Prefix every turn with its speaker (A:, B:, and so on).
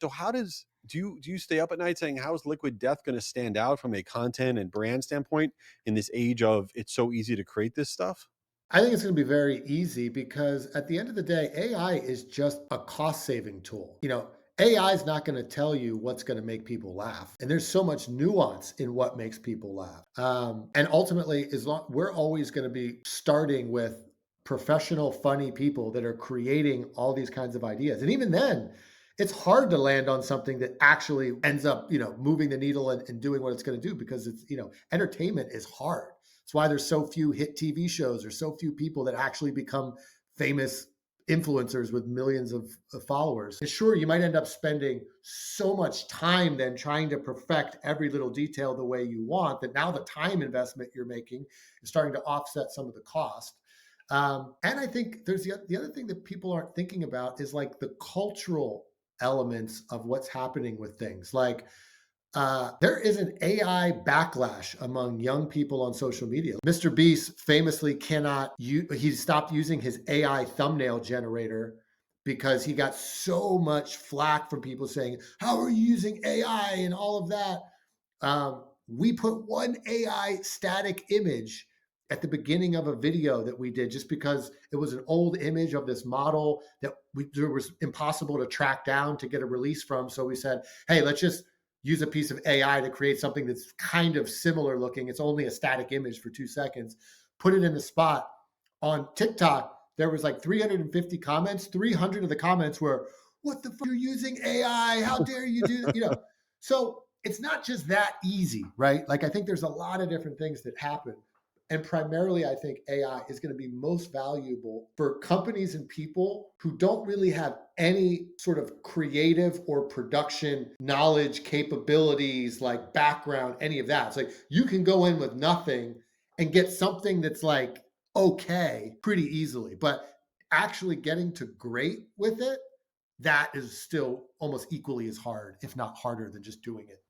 A: So how does do you stay up at night saying how is Liquid Death going to stand out from a content and brand standpoint in this age of it's so easy to create this stuff?
B: I think it's going to be very easy because at the end of the day, AI is just a cost saving tool. AI is not going to tell you what's going to make people laugh. And there's so much nuance in what makes people laugh. And ultimately, as long we're always going to be starting with professional, funny people that are creating all these kinds of ideas. And even then, it's hard to land on something that actually ends up, moving the needle and doing what it's going to do because entertainment is hard. It's why there's so few hit TV shows or so few people that actually become famous influencers with millions of followers. And sure, you might end up spending so much time then trying to perfect every little detail the way you want that now the time investment you're making is starting to offset some of the cost. And I think there's the other thing that people aren't thinking about is like the cultural elements of what's happening with things. Like there is an AI backlash among young people on social media. Mr. Beast famously he stopped using his AI thumbnail generator because he got so much flack from people saying, how are you using AI and all of that? We put one AI static image at the beginning of a video that we did just because it was an old image of this model that it was impossible to track down to get a release from. So we said, hey, let's just use a piece of AI to create something that's kind of similar looking. It's only a static image for 2 seconds. Put it in the spot. On TikTok, there was like 350 comments. 300 of the comments were, "What the fuck? You're using AI? How dare you do that?" So it's not just that easy, right? Like I think there's a lot of different things that happen. And primarily, I think AI is going to be most valuable for companies and people who don't really have any sort of creative or production knowledge, capabilities, like background, any of that. It's like you can go in with nothing and get something that's like okay pretty easily. But actually getting to great with it, that is still almost equally as hard, if not harder, than just doing it.